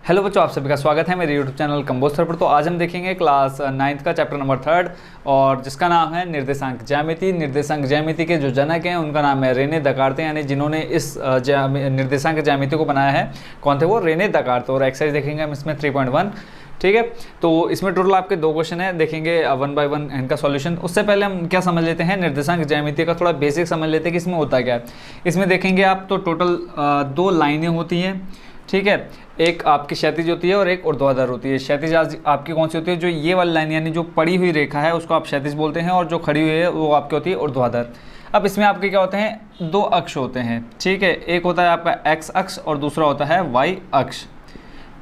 Hello बच्चों, आप सभी का स्वागत है मेरे यूट्यूब चैनल कंबोज सर पर। तो आज हम देखेंगे क्लास 9th का चैप्टर नंबर 3 और जिसका नाम है निर्देशांक ज्यामिति। निर्देशांक ज्यामिति के जो जनक हैं उनका नाम है रेने दकार्ते, यानी जिन्होंने इस निर्देशांक ज्यामिति को बनाया है। कौन थे वो? रेने दकार्ते। और एक्सरसाइज देखेंगे हम इसमें 3.1। ठीक है, तो इसमें टोटल आपके 2 क्वेश्चन है, देखेंगे 1 बाय 1 इनका सॉल्यूशन। उससे पहले हम क्या समझ लेते हैं, निर्देशांक ज्यामिति का थोड़ा बेसिक समझ लेते हैं कि इसमें होता क्या है। इसमें देखेंगे आप तो टोटल 2 लाइनें होती हैं। ठीक है, एक आपकी क्षैतिज होती है और एक ऊर्ध्वाधर होती है। क्षैतिज आपकी कौन सी होती है? जो ये वाली लाइन यानी जो पड़ी हुई रेखा है उसको आप क्षैतिज बोलते हैं, और जो खड़ी हुई है वो आपकी होती है ऊर्ध्वाधर। अब इसमें आपके क्या होते हैं? 2 अक्ष होते हैं। ठीक है, एक होता है आपका एक्स अक्ष और दूसरा होता है वाई अक्ष।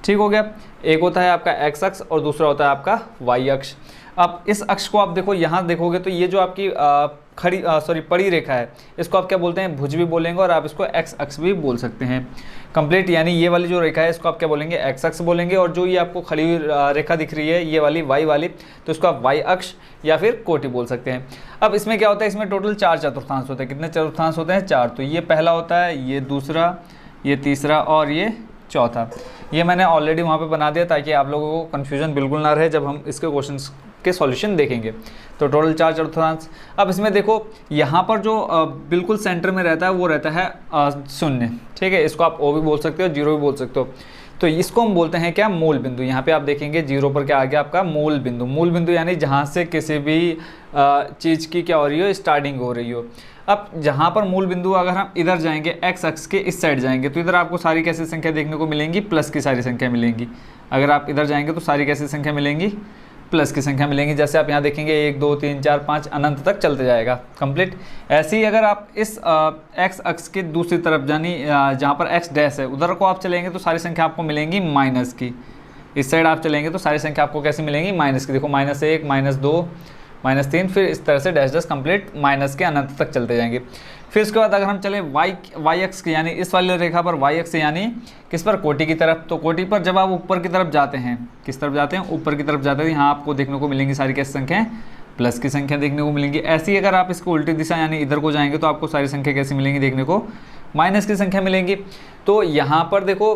ठीक हो गया, एक होता है आपका एक्स अक्ष और दूसरा होता है आपका वाई अक्ष। अब इस अक्ष को आप देखो, यहाँ देखोगे तो ये जो आपकी पड़ी रेखा है इसको आप क्या बोलते हैं? भुज भी बोलेंगे, और आप इसको एक्स अक्ष भी बोल सकते हैं। कंप्लीट यानी ये वाली जो रेखा है इसको आप क्या बोलेंगे? एक्स अक्ष बोलेंगे। और जो ये आपको खड़ी हुई रेखा दिख रही है ये वाली वाई वाली, तो इसको आप वाई अक्ष या फिर कोटि बोल सकते हैं। अब इसमें क्या होता है? इसमें टोटल 4 चतुर्थांश होते हैं। कितने चतुर्थांश होते हैं? 4। तो ये पहला होता है, ये दूसरा, ये तीसरा और ये चौथा। ये मैंने ऑलरेडी वहाँ पे बना दिया ताकि आप लोगों को कन्फ्यूजन बिल्कुल ना रहे जब हम इसके क्वेश्चंस के सॉल्यूशन देखेंगे। तो टोटल 4 चतुर्थांश। अब इसमें देखो यहाँ पर जो बिल्कुल सेंटर में रहता है वो रहता है 0। ठीक है, इसको आप ओ भी बोल सकते हो, 0 भी बोल सकते हो। तो इसको हम बोलते हैं क्या? मूल बिंदु। यहाँ पे आप देखेंगे 0 पर क्या आ गया आपका? मूल बिंदु। मूल बिंदु यानी जहाँ से किसी भी चीज़ की क्या हो रही हो? स्टार्टिंग हो रही हो। अब जहाँ पर मूल बिंदु, अगर हम इधर जाएंगे एक्स अक्ष के इस साइड जाएंगे तो इधर आपको सारी कैसी संख्या देखने को मिलेंगी? प्लस की सारी संख्या मिलेंगी। अगर आप इधर जाएंगे तो सारी कैसी संख्या मिलेंगी? प्लस की संख्या मिलेंगी। जैसे आप यहाँ देखेंगे 1 2 3 4 5 अनंत तक चलते जाएगा कंप्लीट। ऐसे ही अगर आप इस एक्स अक्ष की दूसरी तरफ यानी जहाँ पर एक्स डैश है उधर को आप चलेंगे तो सारी संख्या आपको मिलेंगी माइनस की। इस साइड आप चलेंगे तो सारी संख्या आपको कैसी मिलेंगी? माइनस की। देखो -1 -2 -3, फिर इस तरह से डैश डैश कंप्लीट माइनस के अनंत तक चलते जाएंगे। फिर उसके बाद अगर हम चले वाई अक्ष की यानी इस वाली रेखा पर, वाई अक्ष यानी किस पर? कोटि की तरफ। तो कोटि पर जब आप ऊपर की तरफ जाते हैं, किस तरफ जाते हैं? ऊपर की तरफ जाते हैं। यहाँ आपको देखने को मिलेंगी सारी कैसी संख्याएं? प्लस की संख्या देखने को मिलेंगी। ऐसी अगर आप इसको उल्टी दिशा यानी इधर को जाएंगे तो आपको सारी संख्या कैसी मिलेंगी देखने को? माइनस की संख्या मिलेंगी। तो यहाँ पर देखो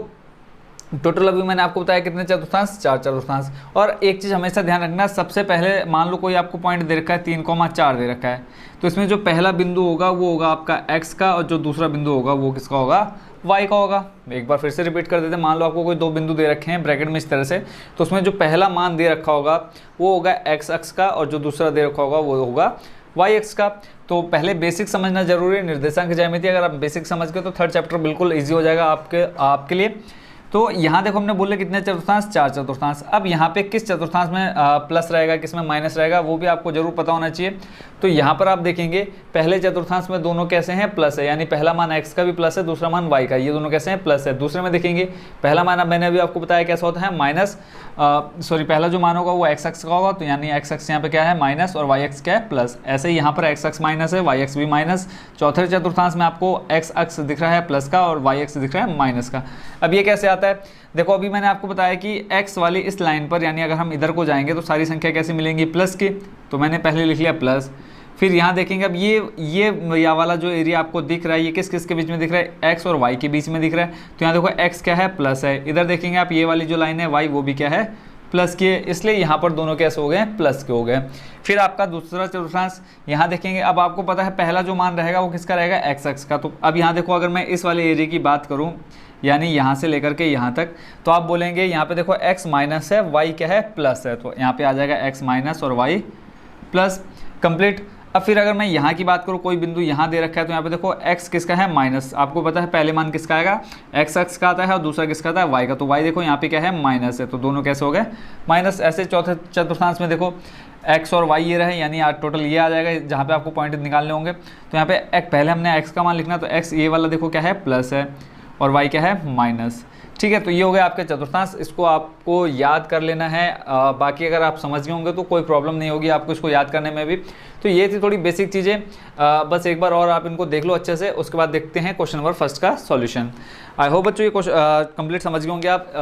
टोटल अभी मैंने आपको बताया कितने चतुर्थांश? 4 चतुर्थांश। और एक चीज़ हमेशा ध्यान रखना, सबसे पहले मान लो कोई आपको पॉइंट दे रखा है 3,4 दे रखा है, तो इसमें जो पहला बिंदु होगा वो होगा आपका x का, और जो दूसरा बिंदु होगा वो किसका होगा? y का होगा। एक बार फिर से रिपीट कर देते हैं। मान लो आपको कोई 2 बिंदु दे रखे हैं ब्रैकेट में इस तरह से, तो उसमें जो पहला मान दे रखा होगा वो होगा x अक्ष का, और जो दूसरा दे रखा होगा वो होगा y अक्ष का। तो पहले बेसिक समझना जरूरी है। निर्देशांक ज्यामिति अगर आप बेसिक समझ गए तो 3rd चैप्टर बिल्कुल ईजी हो जाएगा आपके लिए। तो यहाँ देखो हमने बोले कितने चतुर्थांश? 4 चतुर्थांश। अब यहाँ पे किस चतुर्थांश में प्लस रहेगा, किस में माइनस रहेगा, वो भी आपको जरूर पता होना चाहिए। तो यहाँ पर आप देखेंगे पहले चतुर्थांश में दोनों कैसे हैं? प्लस है, यानी पहला मान x का भी प्लस है, दूसरा मान y का, ये दोनों कैसे हैं? प्लस है। दूसरे में देखेंगे पहला मान मैंने अभी आपको बताया कैसा होता है? माइनस पहला जो मान होगा वो x अक्ष का होगा, तो यानी x अक्ष यहाँ पे क्या है? माइनस, और y अक्ष क्या है? प्लस। ऐसे ही यहाँ पर x अक्ष माइनस है, y अक्ष भी माइनस। चौथे चतुर्थांश में आपको x अक्ष दिख रहा है प्लस का और y अक्ष दिख रहा है माइनस का। अब ये कैसे आता है? देखो अभी मैंने आपको बताया कि x वाली इस लाइन पर यानी अगर हम इधर को जाएंगे तो सारी संख्या कैसी मिलेंगी? प्लस की। तो मैंने पहले लिख लिया प्लस। फिर यहाँ देखेंगे अब ये वाला जो एरिया आपको दिख रहा है ये किस किस के बीच में दिख रहा है? x और y के बीच में दिख रहा है। तो यहाँ देखो x क्या है? प्लस है। इधर देखेंगे आप ये वाली जो लाइन है y वो भी क्या है? प्लस की है। इसलिए यहाँ पर दोनों कैसे हो गए? प्लस के हो गए। फिर आपका दूसरा चतुर्थांश यहाँ देखेंगे। अब आपको पता है पहला जो मान रहेगा वो किसका रहेगा? एक्स अक्ष का। तो अब यहाँ देखो अगर मैं इस वाले एरिया की बात करूँ यानी यहाँ से लेकर के यहाँ तक, तो आप बोलेंगे यहाँ पे देखो x माइनस है, y क्या है? प्लस है। तो यहाँ पे आ जाएगा x माइनस और y प्लस कंप्लीट। अब फिर अगर मैं यहाँ की बात करूँ, कोई बिंदु यहाँ दे रखा है तो यहाँ पे देखो x किसका है? माइनस। आपको पता है पहले मान किसका आएगा? x अक्ष का आता है, और दूसरा किसका आता है? y का। तो y देखो यहाँ पे क्या है? माइनस है, तो दोनों कैसे हो गए? माइनस। ऐसे चौथे चतुर्थांश में देखो x और y ये रहे, यानी टोटल ये आ जाएगा जहाँ पे आपको पॉइंट निकालने होंगे। तो यहाँ पे पहले हमने x का मान लिखना, तो x ये वाला देखो क्या है? प्लस है, और y क्या है? माइनस। ठीक है, तो ये हो गया आपके चतुर्थांश। इसको आपको याद कर लेना है। बाकी अगर आप समझ गए होंगे तो कोई प्रॉब्लम नहीं होगी आपको इसको याद करने में भी। तो तो ये थी थोड़ी बेसिक चीज़ें, बस एक बार और आप इनको देख लो अच्छे से, उसके बाद देखते हैं क्वेश्चन नंबर फर्स्ट का सॉल्यूशन। आई होप बच्चों ये कंप्लीट समझ गए होंगे आप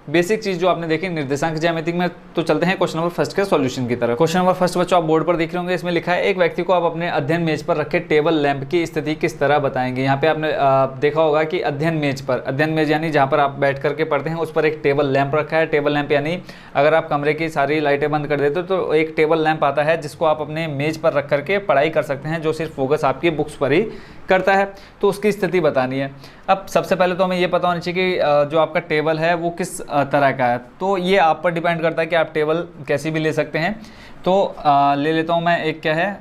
बेसिक चीज़ जो आपने देखी निर्देशांक ज्यामिति में। तो चलते हैं क्वेश्चन नंबर फर्स्ट के सॉल्यूशन की तरफ। क्वेश्चन नंबर फर्स्ट बच्चों आप बोर्ड पर देख रहे होंगे, इसमें लिखा है एक व्यक्ति को आप अपने अध्ययन मेज पर रखे टेबल लैंप की स्थिति किस तरह बताएंगे। यहाँ पे आपने देखा होगा कि अध्ययन मेज पर, अध्ययन मेज यानी जहाँ पर आप बैठ करके पढ़ते हैं, उस पर एक टेबल लैंप रखा है। टेबल लैंप यानी अगर आप कमरे की सारी लाइटें बंद कर देते हो तो एक टेबल लैंप आता है जिसको आप अपने मेज पर रख करके पढ़ाई कर सकते हैं, जो सिर्फ फोकस आपकी बुक्स पर ही करता है। तो उसकी स्थिति बतानी है। अब सबसे पहले तो हमें ये पता होना चाहिए कि जो आपका टेबल है वो किस तरह का है। तो ये आप पर डिपेंड करता है कि आप टेबल कैसी भी ले सकते हैं। तो ले लेता हूँ मैं एक, क्या है,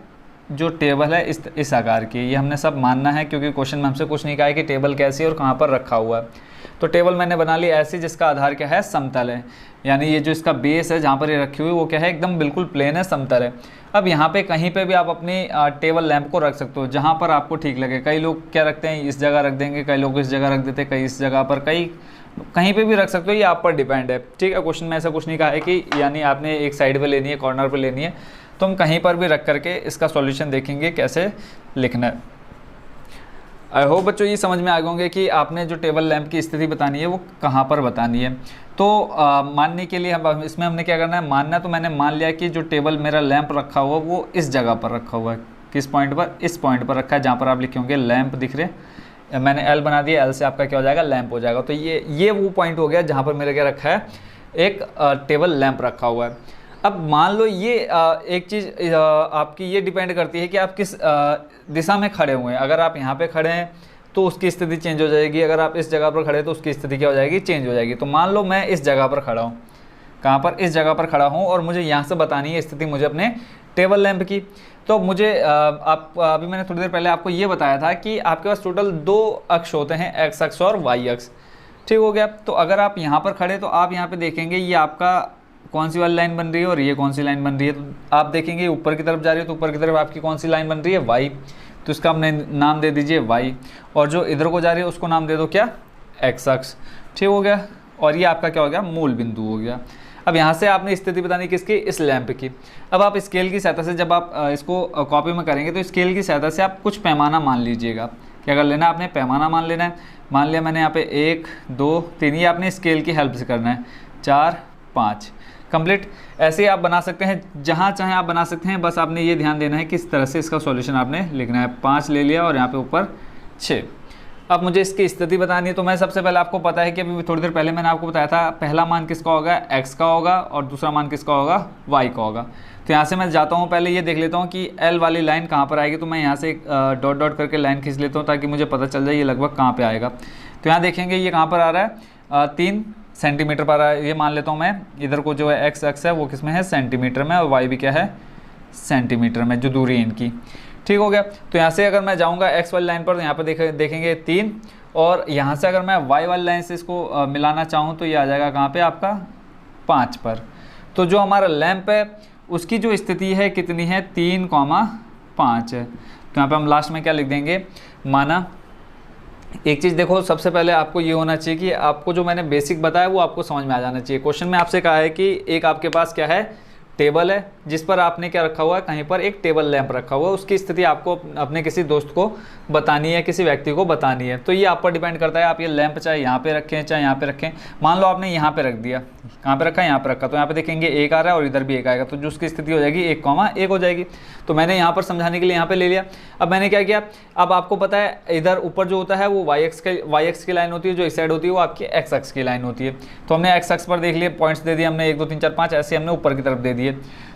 जो टेबल है इस आकार की, ये हमने सब मानना है क्योंकि क्वेश्चन में हमसे कुछ नहीं कहा है कि टेबल कैसी और कहाँ पर रखा हुआ है। तो टेबल मैंने बना ली ऐसी जिसका आधार क्या है, समतल है, यानी ये जो इसका बेस है जहाँ पर ये रखी हुई वो क्या है, एकदम बिल्कुल प्लेन है, समतल है। अब यहाँ पे कहीं पे भी आप अपनी टेबल लैंप को रख सकते हो जहाँ पर आपको ठीक लगे। कई लोग क्या रखते हैं, इस जगह रख देंगे, कई लोग इस जगह रख देते हैं, कई इस जगह पर, कहीं पे भी रख सकते हो, ये आप पर डिपेंड है। ठीक है, क्वेश्चन में ऐसा कुछ नहीं कहा है कि यानी आपने एक साइड पे लेनी है, कॉर्नर पे लेनी है। तो हम कहीं पर भी रख करके इसका सॉल्यूशन देखेंगे कैसे लिखना है। आई होप बच्चों ये समझ में आ गए होंगे कि आपने जो टेबल लैंप की स्थिति बतानी है वो कहाँ पर बतानी है। तो मानने के लिए हम इसमें हमने क्या करना है, मानना। तो मैंने मान लिया कि जो टेबल मेरा लैंप रखा हुआ वो इस जगह पर रखा हुआ है। किस पॉइंट पर, इस पॉइंट पर रखा है जहाँ पर आप लिखे होंगे लैंप दिख रहे। मैंने एल बना दिया, एल से आपका क्या हो जाएगा, लैंप हो जाएगा। तो ये वो पॉइंट हो गया जहाँ पर मेरा क्या रखा है, एक टेबल लैंप रखा हुआ है। अब मान लो ये एक चीज़ आपकी ये डिपेंड करती है कि आप किस दिशा में खड़े हुए हैं। अगर आप यहाँ पे खड़े हैं तो उसकी स्थिति चेंज हो जाएगी, अगर आप इस जगह पर खड़े हैं तो उसकी स्थिति क्या हो जाएगी, चेंज हो जाएगी। तो मान लो मैं इस जगह पर खड़ा हूँ, कहाँ पर, इस जगह पर खड़ा हूँ, और मुझे यहाँ से बतानी है स्थिति मुझे अपने टेबल लैंप की। तो मुझे अभी मैंने थोड़ी देर पहले आपको ये बताया था कि आपके पास टोटल 2 अक्ष होते हैं, एक्स अक्ष और वाई अक्ष। ठीक हो गया। तो अगर आप यहाँ पर खड़े तो आप यहाँ पर देखेंगे ये आपका कौन सी वाली लाइन बन रही है और ये कौन सी लाइन बन रही है। तो आप देखेंगे ऊपर की तरफ जा रही है, तो ऊपर की तरफ आपकी कौन सी लाइन बन रही है, वाई। तो इसका हमने नाम दे दीजिए वाई, और जो इधर को जा रही है उसको नाम दे दो क्या, एक्स अक्ष। ठीक हो गया। और ये आपका क्या हो गया, मूल बिंदु हो गया। अब यहाँ से आपने स्थिति बतानी किसकी, इस लैंप की। अब आप स्केल की सहायता से जब आप इसको कॉपी में करेंगे तो स्केल की सहायता से आप कुछ पैमाना मान लीजिएगा। क्या कर लेना, आपने पैमाना मान लेना है। मान लिया मैंने यहाँ पे 1 2 3, ये आपने स्केल की हेल्प से करना है, 4 5 कंप्लीट। ऐसे ही आप बना सकते हैं, जहाँ चाहें आप बना सकते हैं। बस आपने ये ध्यान देना है किस तरह से इसका सॉल्यूशन आपने लिखना है। 5 ले लिया और यहाँ पे ऊपर 6। अब मुझे इसकी स्थिति बतानी है। तो मैं सबसे पहले, आपको पता है कि अभी थोड़ी देर पहले मैंने आपको बताया था, पहला मान किसका होगा, x का होगा, और दूसरा मान किसका होगा, y का होगा। तो यहाँ से मैं जाता हूँ, पहले ये देख लेता हूँ कि L वाली लाइन कहाँ पर आएगी। तो मैं यहाँ से एक डॉट डॉट करके लाइन खींच लेता हूँ ताकि मुझे पता चल जाए ये लगभग कहाँ पर आएगा। तो यहाँ देखेंगे ये कहाँ पर आ रहा है, 3 सेंटीमीटर पर आ रहा है। ये मान लेता हूँ मैं, इधर को जो है एक्स अक्ष है वो किस में है, सेंटीमीटर में, और वाई भी क्या है, सेंटीमीटर में, जो दूरी है इनकी। ठीक हो गया। तो यहाँ से अगर मैं जाऊँगा एक्स वाली लाइन पर तो यहाँ पर देखेंगे 3, और यहाँ से अगर मैं वाई वाली लाइन से इसको मिलाना चाहूँ तो ये आ जाएगा कहाँ पे आपका, 5 पर। तो जो हमारा लैंप है उसकी जो स्थिति है कितनी है, 3,5 है। तो यहाँ पे हम लास्ट में क्या लिख देंगे, माना। एक चीज़ देखो, सबसे पहले आपको ये होना चाहिए कि आपको जो मैंने बेसिक बताया वो आपको समझ में आ जाना चाहिए। क्वेश्चन में आपसे कहा है कि एक आपके पास क्या है, टेबल है जिस पर आपने क्या रखा हुआ है, कहीं पर एक टेबल लैंप रखा हुआ है। उसकी स्थिति आपको अपने किसी दोस्त को बतानी है, किसी व्यक्ति को बतानी है। तो ये आप पर डिपेंड करता है, आप ये लैंप चाहे यहाँ पे रखें चाहे यहाँ पे रखें। मान लो आपने यहाँ पे रख दिया, कहाँ पे रखा है, यहाँ पे रखा, तो यहाँ पे देखेंगे 1 आ रहा है और इधर भी 1 आएगा, तो जो उसकी स्थिति हो जाएगी 1,1 हो जाएगी। तो मैंने यहाँ पर समझाने के लिए यहाँ पे ले लिया। अब मैंने क्या किया, अब आपको पता है इधर ऊपर जो होता है वो वाई एक्स की लाइन होती है, जो इस साइड होती है वो आपकी एक्स एक्स की लाइन होती है। तो हमने एक्स एक्स पर देख लिए, पॉइंट्स दे दिए हमने 1 2 3 4 5, ऐसे हमने ऊपर की तरफ दे दिए।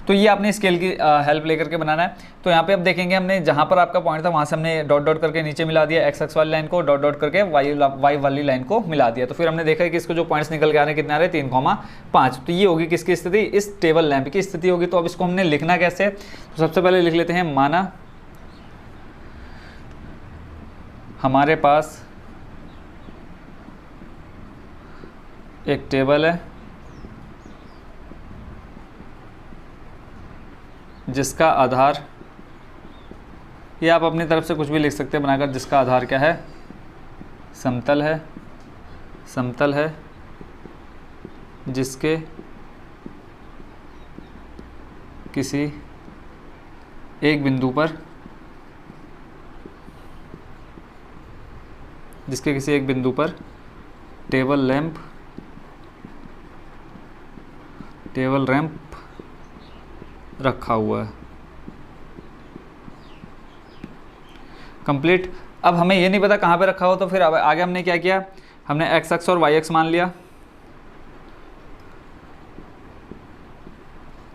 तो ये आपने स्केल की हेल्प लेकर के बनाना है। तो यहाँ पे अब देखेंगे हमने जहाँ पर आपका पॉइंट था वहाँ से हमने डॉट डॉट करके नीचे मिला दिया एक्स एक्स वाली लाइन को, डॉट डॉट करके वाई वाली लाइन को मिला दिया। तो फिर हमने देखा कि इसको जो पॉइंट्स निकल के आ रहे हैं कितने आ रहे हैं, 3,5। तो ये होगी किसकी स्थिति, इस टेबल लैंप की स्थिति होगी। तो अब इसको हमने लिखना कैसे, तो सबसे पहले लिख लेते हैं, माना हमारे पास एक टेबल है जिसका आधार, ये आप अपनी तरफ से कुछ भी लिख सकते हैं बनाकर, जिसका आधार क्या है, समतल है, समतल है, जिसके किसी एक बिंदु पर, जिसके किसी एक बिंदु पर टेबल रैंप रखा हुआ है। कंप्लीट। अब हमें ये नहीं पता कहाँ पे रखा हो, तो फिर अब आगे हमने क्या किया, हमने एक्स अक्ष और वाई अक्ष मान लिया।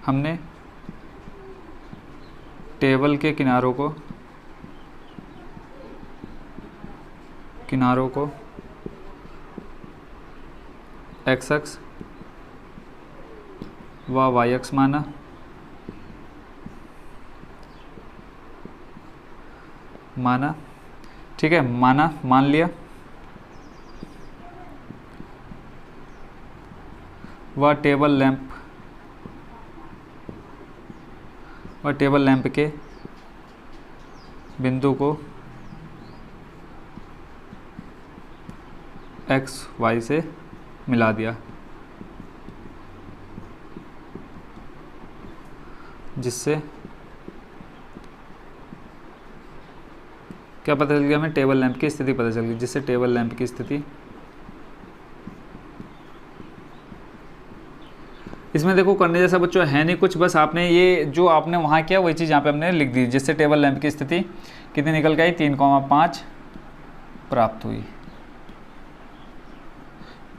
हमने टेबल के किनारों को एक्स अक्ष व वाई अक्ष माना। ठीक है, मान लिया। वह टेबल लैंप के बिंदु को एक्स वाई से मिला दिया, जिससे क्या पता चल गया, हमें टेबल लैंप की स्थिति पता चल गई, जिससे टेबल लैंप की स्थिति, इसमें देखो करने जैसा बच्चों है नहीं कुछ, बस आपने ये जो आपने वहाँ किया वही चीज़ यहाँ पे हमने लिख दी, जिससे टेबल लैंप की स्थिति कितनी निकल के आई, 3,5 प्राप्त हुई।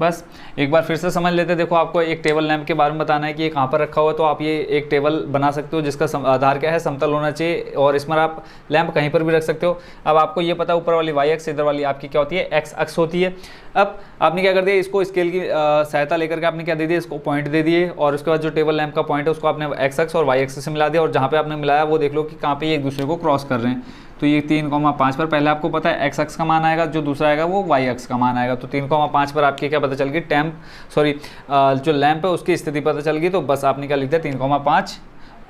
बस एक बार फिर से समझ लेते हैं। देखो आपको एक टेबल लैंप के बारे में बताना है कि ये कहाँ पर रखा हुआ है, तो आप ये एक टेबल बना सकते हो जिसका आधार क्या है, समतल होना चाहिए, और इसमें आप लैंप कहीं पर भी रख सकते हो। अब आपको ये पता है ऊपर वाली वाई अक्ष, इधर वाली आपकी क्या होती है, एक्स अक्ष होती है। अब आपने क्या कर दिया, इसको स्केल की सहायता लेकर के आपने क्या दे दिया, इसको पॉइंट दे दिए, और उसके बाद जो टेबल लैंप का पॉइंट है उसको आपने एक्स अक्ष और वाई अक्ष से मिला दिया, और जहाँ पे आपने मिलाया वो देख लो कि कहाँ पे ये एक दूसरे को क्रॉस कर रहे हैं। तो ये 3,5 पर पहले आपको पता है एक्स अक्ष का मान आएगा, जो दूसरा आएगा वो वाई अक्ष का मान आएगा। तो 3,5 पर आपकी क्या पता चल गई, जो लैंप है उसकी स्थिति पता चल गई। तो बस आपने क्या लिख दिया, 3,5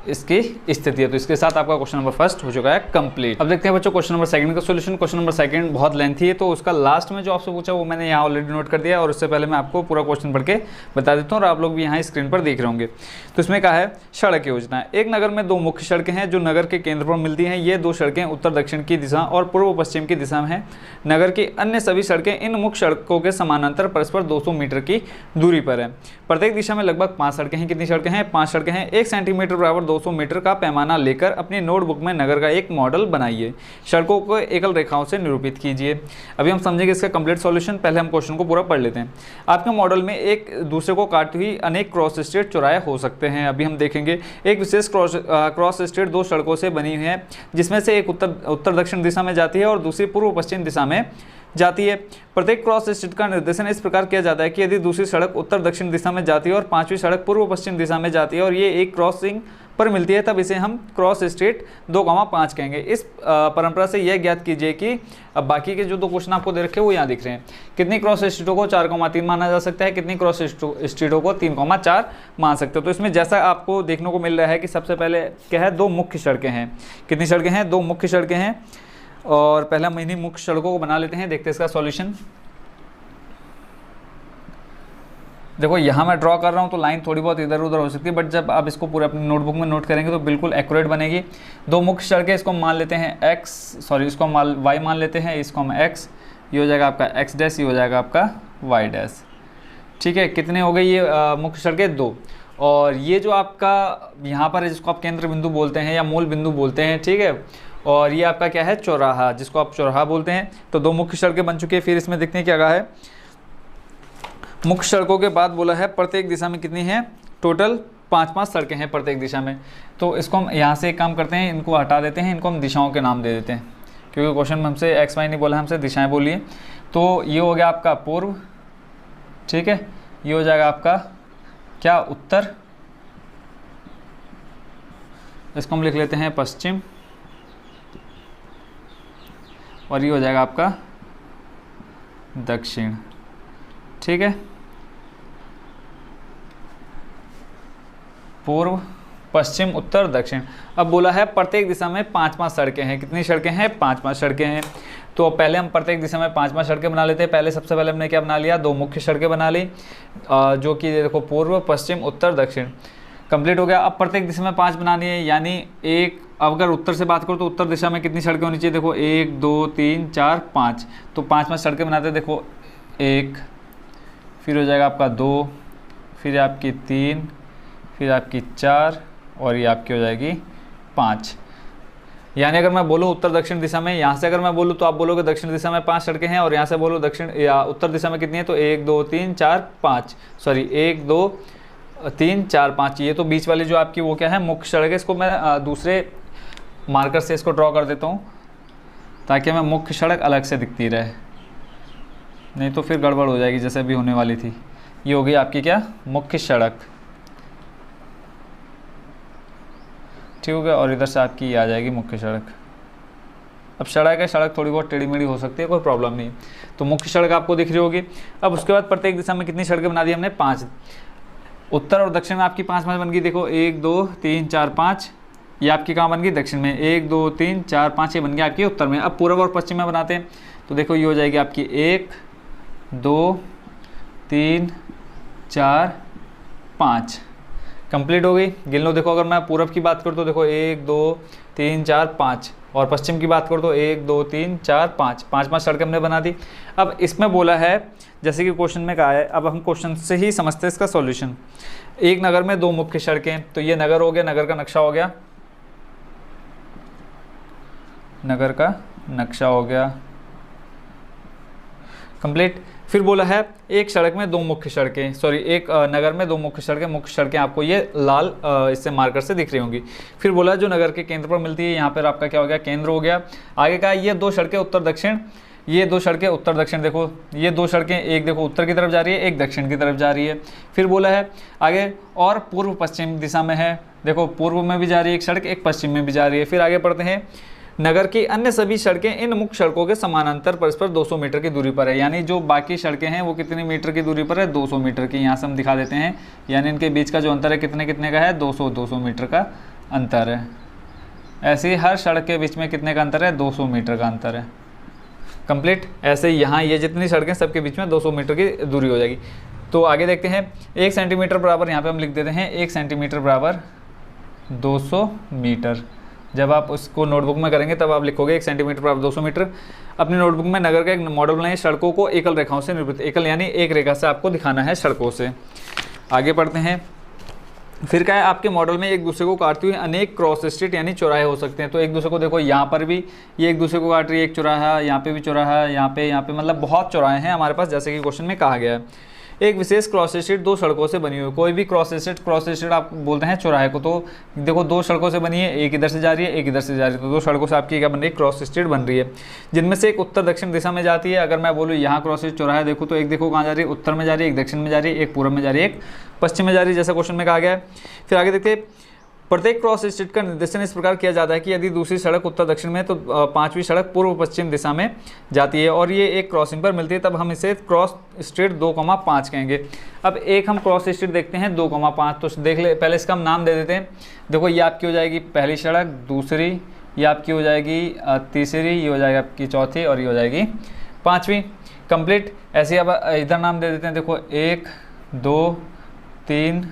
इसकी स्थिति है। तो इसके साथ आपका क्वेश्चन नंबर फर्स्ट हो चुका है कंप्लीट। अब देखते हैं बच्चों क्वेश्चन नंबर सेकंड का सॉल्यूशन। क्वेश्चन नंबर सेकंड बहुत लेंथी है, तो उसका लास्ट में जो आपसे पूछा वो मैंने यहाँ ऑलरेडी नोट कर दिया, और उससे पहले मैं आपको पूरा क्वेश्चन पढ़ के बता देता हूँ, और आप लोग भी यहाँ स्क्रीन पर देख रहे होंगे। तो इसमें कहा है सड़क योजना। एक नगर में 2 मुख्य सड़कें हैं जो नगर के केंद्र पर मिलती हैं। ये 2 सड़कें उत्तर दक्षिण की दिशा और पूर्व पश्चिम की दिशा में हैं। नगर की अन्य सभी सड़कें इन मुख्य सड़कों के समानांतर परस्पर 200 मीटर की दूरी पर है। प्रत्येक दिशा में लगभग 5 सड़कें हैं। कितनी सड़कें हैं, 5 सड़कें हैं। 1 सेंटीमीटर बराबर 200 मीटर का पैमाना लेकर अपनी नोटबुक में नगर का एक मॉडल बनाइए। सड़कों को एकल रेखाओं से निरूपित कीजिए। अभी हम समझेंगे इसका कंप्लीट सॉल्यूशन। पहले हम क्वेश्चन को पूरा पढ़ लेते हैं। आपके मॉडल में एक दूसरे को काटती हुई अनेक क्रॉस स्ट्रेट चौराहे हो सकते हैं। अभी हम देखेंगे एक विशेष क्रॉस स्ट्रेट 2 सड़कों से बनी हुई है, जिसमें से एक उत्तर दक्षिण दिशा में जाती है और दूसरी पूर्व पश्चिम दिशा में जाती है। प्रत्येक क्रॉस स्ट्रेट का निर्देशन इस प्रकार किया जाता है कि यदि दूसरी सड़क उत्तर दक्षिण दिशा में जाती है और 5वीं सड़क पूर्व पश्चिम दिशा में जाती है और ये एक क्रॉसिंग पर मिलती है, तब इसे हम क्रॉस स्ट्रेट 2,5 कहेंगे। इस परंपरा से यह ज्ञात कीजिए कि अब बाकी के जो 2 क्वेश्चन आपको दे रखे हैं वो यहाँ दिख रहे हैं। कितनी क्रॉस स्ट्रेटों को 4,3 माना जा सकता है, कितनी क्रॉस स्ट्रेटों को 3,4 मान सकते हो। तो इसमें जैसा आपको देखने को मिल रहा है कि सबसे पहले क्या है, 2 मुख्य सड़कें हैं। कितनी सड़कें हैं, 2 मुख्य सड़कें हैं। और पहले हम इन्हीं मुख्य सड़कों को बना लेते हैं, देखते हैं इसका सॉल्यूशन। देखो यहाँ मैं ड्रॉ कर रहा हूँ तो लाइन थोड़ी बहुत इधर उधर हो सकती है, बट जब आप इसको पूरे अपनी नोटबुक में नोट करेंगे तो बिल्कुल एक्यूरेट बनेगी। 2 मुख्य सड़कें, इसको मान लेते हैं इसको हम वाई मान लेते हैं, इसको हम एक्स, ये हो जाएगा आपका एक्स डैश, ये हो जाएगा आपका वाई डैश। ठीक है, कितने हो गए ये मुख्य सड़कें, 2। और ये जो आपका यहाँ पर है जिसको आप केंद्र बिंदु बोलते हैं या मूल बिंदु बोलते हैं, ठीक है, और ये आपका क्या है, चौराहा, जिसको आप चौराहा बोलते हैं। तो 2 मुख्य सड़कें बन चुकी है। फिर इसमें देखते हैं क्या कहा है, मुख्य सड़कों के बाद बोला है प्रत्येक दिशा में कितनी है, टोटल 5-5 सड़कें हैं प्रत्येक दिशा में। तो इसको हम यहाँ से एक काम करते हैं, इनको हटा देते हैं, इनको हम दिशाओं के नाम दे देते हैं, क्योंकि क्वेश्चन में हमसे एक्स वाई नहीं बोला, हमसे दिशाएं बोली है। तो ये हो गया आपका पूर्व, ठीक है, ये हो जाएगा आपका क्या, उत्तर, इसको हम लिख लेते हैं पश्चिम, और ये हो जाएगा आपका दक्षिण। ठीक है, पूर्व पश्चिम उत्तर दक्षिण। अब बोला है प्रत्येक दिशा में 5-5 सड़कें हैं। कितनी सड़कें हैं, 5-5 सड़कें हैं। तो पहले हम प्रत्येक दिशा में 5-5 सड़कें बना लेते हैं। पहले सबसे पहले हमने क्या बना लिया, 2 मुख्य सड़कें बना ली, जो कि देखो पूर्व पश्चिम उत्तर दक्षिण। कंप्लीट हो गया। अब प्रत्येक दिशा में 5 बनानी है, यानी एक, अब अगर उत्तर से बात करो तो उत्तर दिशा में कितनी सड़कें होनी चाहिए, देखो 1 2 3 4 5, तो 5 सड़कें बनाते हैं। देखो 1, फिर हो जाएगा आपका 2, फिर आपकी 3, फिर आपकी 4 और ये आपकी हो जाएगी 5। यानी अगर मैं बोलूँ उत्तर दक्षिण दिशा में, यहाँ से अगर मैं बोलूँ तो आप बोलोगे दक्षिण दिशा में 5 सड़कें हैं, और यहाँ से बोलो दक्षिण या उत्तर दिशा में कितनी है, तो 1 2 3 4 5, सॉरी 1 2 3 4 5। ये तो बीच वाली जो आपकी वो क्या है, मुख्य सड़क है। इसको मैं दूसरे मार्कर से इसको ड्रॉ कर देता हूँ ताकि हमें मुख्य सड़क अलग से दिखती रहे, नहीं तो फिर गड़बड़ हो जाएगी जैसे अभी होने वाली थी। ये हो गई आपकी क्या, मुख्य सड़क, ठीक हो गया। और इधर से आपकी ये आ जाएगी मुख्य सड़क। अब सड़क है, सड़क थोड़ी बहुत टेढ़ी मेढ़ी हो सकती है, कोई प्रॉब्लम नहीं। तो मुख्य सड़क आपको दिख रही होगी। अब उसके बाद प्रत्येक दिशा में कितनी सड़कें बना दी हमने, 5। उत्तर और दक्षिण में आपकी 5 बन गई। देखो 1 2 3 4 5, ये आपकी कहाँ बन गई, दक्षिण में। 1 2 3 4 5 ये बन गया आपकी उत्तर में। अब पूर्व और पश्चिम में बनाते हैं, तो देखो ये हो जाएगी आपकी 1 2 3 4 5, कंप्लीट हो गई। गिन लो। देखो अगर मैं पूर्व की बात करूँ तो देखो 1 2 3 4 5, और पश्चिम की बात करूँ तो 1 2 3 4 5, 5 सड़कें हमने बना दी। अब इसमें बोला है, जैसे कि क्वेश्चन में कहा है, अब हम क्वेश्चन से ही समझते हैं इसका सॉल्यूशन। एक नगर में 2 मुख्य सड़कें, तो ये नगर हो गया, नगर का नक्शा हो गया, नगर का नक्शा हो गया, कंप्लीट। फिर बोला है एक सड़क में 2 मुख्य सड़कें, सॉरी एक नगर में 2 मुख्य सड़कें, मुख्य सड़कें आपको ये लाल इससे मार्कर से दिख रही होंगी। फिर बोला जो नगर के केंद्र पर मिलती है, यहाँ पर आपका क्या हो गया, केंद्र हो गया। आगे का ये 2 सड़कें उत्तर दक्षिण, ये 2 सड़कें उत्तर दक्षिण, देखो ये 2 सड़कें, एक देखो उत्तर की तरफ जा रही है, एक दक्षिण की तरफ जा रही है। फिर बोला है आगे और पूर्व पश्चिम दिशा में है, देखो पूर्व में भी जा रही है एक सड़क, एक पश्चिम में भी जा रही है। फिर आगे पढ़ते हैं, नगर की अन्य सभी सड़कें इन मुख्य सड़कों के समानांतर परस्पर 200 मीटर की दूरी पर है। यानी जो बाकी सड़कें हैं वो कितनी मीटर की दूरी पर है, 200 मीटर की। यहाँ से हम दिखा देते हैं, यानी इनके बीच का जो अंतर है कितने कितने का है, 200 मीटर का अंतर है। ऐसे ही हर सड़क के बीच में कितने का अंतर है, 200 मीटर का अंतर है, कंप्लीट। ऐसे ही यहाँ ये जितनी सड़कें सबके बीच में 200 मीटर की दूरी हो जाएगी। तो आगे देखते हैं, 1 सेंटीमीटर बराबर, यहाँ पे हम लिख देते हैं 1 सेंटीमीटर बराबर 200 मीटर। जब आप उसको नोटबुक में करेंगे तब आप लिखोगे 1 सेंटीमीटर बराबर 200 मीटर। अपनी नोटबुक में नगर का एक मॉडल बनाइए, सड़कों को एकल रेखाओं से निरूपित, एकल यानी एक रेखा से आपको दिखाना है सड़कों से। आगे पढ़ते हैं, फिर क्या है, आपके मॉडल में एक दूसरे को काटती हुई अनेक क्रॉस स्ट्रीट यानी चौराहे हो सकते हैं। तो एक दूसरे को देखो, यहाँ पर भी ये एक दूसरे को काट रही है, एक चौराहा, यहाँ पे भी चौराहा, यहाँ पे मतलब बहुत चौराहे हैं हमारे पास, जैसे कि क्वेश्चन में कहा गया है। एक विशेष क्रॉस स्ट्रीट 2 सड़कों से बनी हुई, कोई भी क्रॉस स्ट्रीट आप बोलते हैं चौराहे को। तो देखो 2 सड़कों से बनी है, एक इधर से जा रही है, एक इधर से जा रही है, तो 2 सड़कों से आपकी क्या बन रही है, क्रॉस स्ट्रीट बन रही है, जिनमें से एक उत्तर दक्षिण दिशा में जाती है। अगर मैं बोलूँ यहाँ क्रॉस स्ट्रीट चौराहा देखो, तो एक देखो कहाँ जा रही है, उत्तर में जा रही है, एक दक्षिण में जा रही है, एक पूर्व में जा रही है, एक पश्चिम में जा रही है, जैसा क्वेश्चन में कहा गया है। फिर आगे देखते हैं, प्रत्येक क्रॉस स्ट्रीट का निर्देशन इस प्रकार किया जाता है कि यदि दूसरी सड़क उत्तर दक्षिण में तो 5वीं सड़क पूर्व पश्चिम दिशा में जाती है और ये एक क्रॉसिंग पर मिलती है, तब हम इसे क्रॉस स्ट्रीट 2,5 कहेंगे। अब एक हम क्रॉस स्ट्रीट देखते हैं 2,5, तो देख ले, पहले इसका हम नाम दे देते हैं। देखो ये आपकी हो जाएगी पहली सड़क, दूसरी ये आपकी हो जाएगी तीसरी, ये हो जाएगी आपकी चौथी, और ये हो जाएगी 5वीं, कंप्लीट। ऐसे अब इधर नाम दे देते हैं, देखो 1 2 3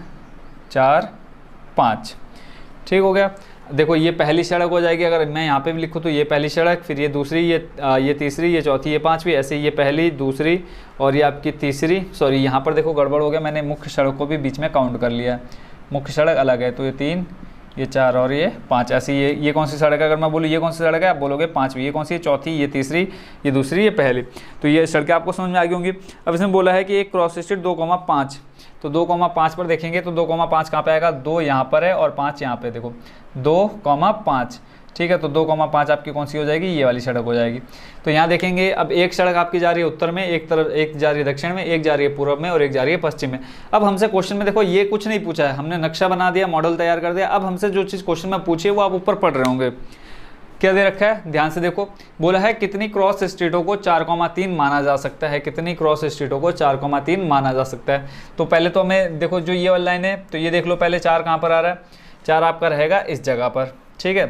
4 5, ठीक हो गया। देखो ये पहली सड़क हो जाएगी, अगर मैं यहाँ पे भी लिखूँ तो ये पहली सड़क, फिर ये दूसरी, ये तीसरी, ये चौथी, ये 5वीं, ऐसे ये पहली, दूसरी और ये आपकी तीसरी। सॉरी यहाँ पर देखो गड़बड़ हो गया, मैंने मुख्य सड़क को भी बीच में काउंट कर लिया, मुख्य सड़क अलग है, तो ये 3, ये 4 और ये 5। ऐसी ये कौन सी सड़क है, अगर मैं बोलूँ ये कौन सी सड़क है, आप बोलोगे 5वीं। ये कौन सी है, चौथी, ये तीसरी, ये दूसरी, ये पहली। तो ये सड़कें आपको समझ में आ गई होंगी। अब इसने बोला है कि एक क्रॉस स्ट्रीट 2,5, तो 2,5 पर देखेंगे तो 2,5 कहाँ पे आएगा, 2 यहाँ पर है और 5 यहाँ पे, देखो 2,5, ठीक है। तो 2,5 आपकी कौन सी हो जाएगी, ये वाली सड़क हो जाएगी। तो यहाँ देखेंगे, अब एक सड़क आपकी जा रही है उत्तर में, एक जा रही है दक्षिण में, एक जा रही है पूर्व में और एक जा रही है पश्चिम में। अब हमसे क्वेश्चन में देखो ये कुछ नहीं पूछा है, हमने नक्शा बना दिया, मॉडल तैयार कर दिया। अब हमसे जो चीज़ क्वेश्चन में पूछी है वो आप ऊपर पढ़ रहे होंगे, क्या दे रखा है, ध्यान से देखो। बोला है कितनी क्रॉस स्ट्रीटों को 4,3 माना जा सकता है, कितनी क्रॉस स्ट्रीटों को 4,3 माना जा सकता है। तो पहले तो हमें देखो, जो ये वाली लाइन है तो ये देख लो पहले, 4 कहाँ पर आ रहा है, 4 आपका रहेगा इस जगह पर, ठीक है।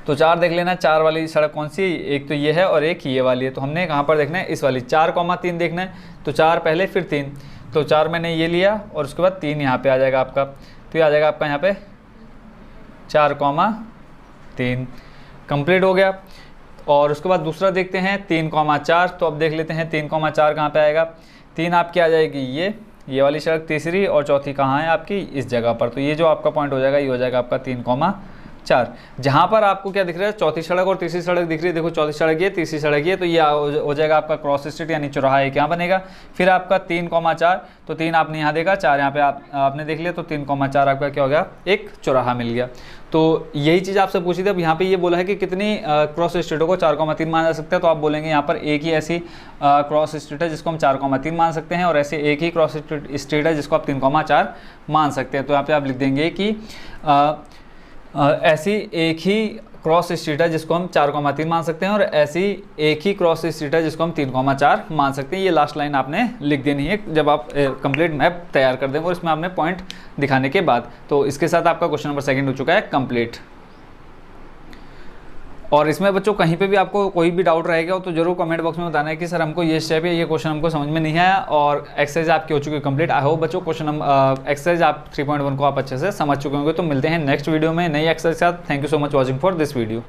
तो 4 देख लेना, 4 वाली सड़क कौन सी, एक तो ये है और एक ये वाली है, तो हमने कहाँ पर देखना है, इस वाली 4,3 देखना है। तो 4 पहले फिर 3, तो 4 मैंने ये लिया और उसके बाद 3 यहाँ पे आ जाएगा आपका। तो ये आ जाएगा आपका यहाँ पे 4,3 कंप्लीट हो गया। और उसके बाद दूसरा देखते हैं 3,4। तो अब देख लेते हैं 3,4 कहाँ पे आएगा। 3 आपकी आ जाएगी ये वाली सड़क तीसरी, और चौथी कहाँ है आपकी, इस जगह पर। तो ये जो आपका पॉइंट हो जाएगा ये हो जाएगा आपका 3,4। जहाँ पर आपको क्या दिख रहा है, चौथी सड़क और तीसरी सड़क दिख रही है। देखो चौथी सड़क ये, तीसरी सड़क ये, तो ये हो जाएगा आपका क्रॉस स्ट्रीट यानी चौराहा एक यहाँ बनेगा। फिर आपका 3,4, तो 3 आपने यहाँ देखा, 4 यहाँ पे आपने देख लिया, तो 3,4 आपका क्या हो गया, एक चौराहा मिल गया। तो यही चीज़ आपसे पूछी थी। अब यहाँ पे ये बोला है कि कितनी क्रॉस स्ट्रीटों को 4,3 माना जा सकता है। तो आप बोलेंगे यहाँ पर एक ही ऐसी क्रॉस स्ट्रीट है जिसको हम 4,3 मान सकते हैं, और ऐसे एक ही क्रॉस स्ट्रीट है जिसको आप 3,4 मान सकते हैं। तो यहाँ पे आप लिख देंगे कि ऐसी एक ही क्रॉस स्ट्रीट है जिसको हम 4,3 मान सकते हैं, और ऐसी एक ही क्रॉस स्ट्रीट है जिसको हम 3,4 मान सकते हैं। ये लास्ट लाइन आपने लिख देनी है जब आप कंप्लीट मैप तैयार कर देंगे, और इसमें आपने पॉइंट दिखाने के बाद। तो इसके साथ आपका क्वेश्चन नंबर 2 हो चुका है कंप्लीट। और इसमें बच्चों कहीं पे भी आपको कोई भी डाउट रहेगा तो जरूर कमेंट बॉक्स में बताना है कि सर हमको ये स्टेप है, ये क्वेश्चन हमको समझ में नहीं आया। और एक्सरसाइज आपकी हो चुकी है कंप्लीट। आई होप बच्चों क्वेश्चन एक्सरसाइज आप 3.1 को आप अच्छे से समझ चुके होंगे। तो मिलते हैं नेक्स्ट वीडियो में नई एक्सरसाइज के साथ। Thank you so much watching for this video.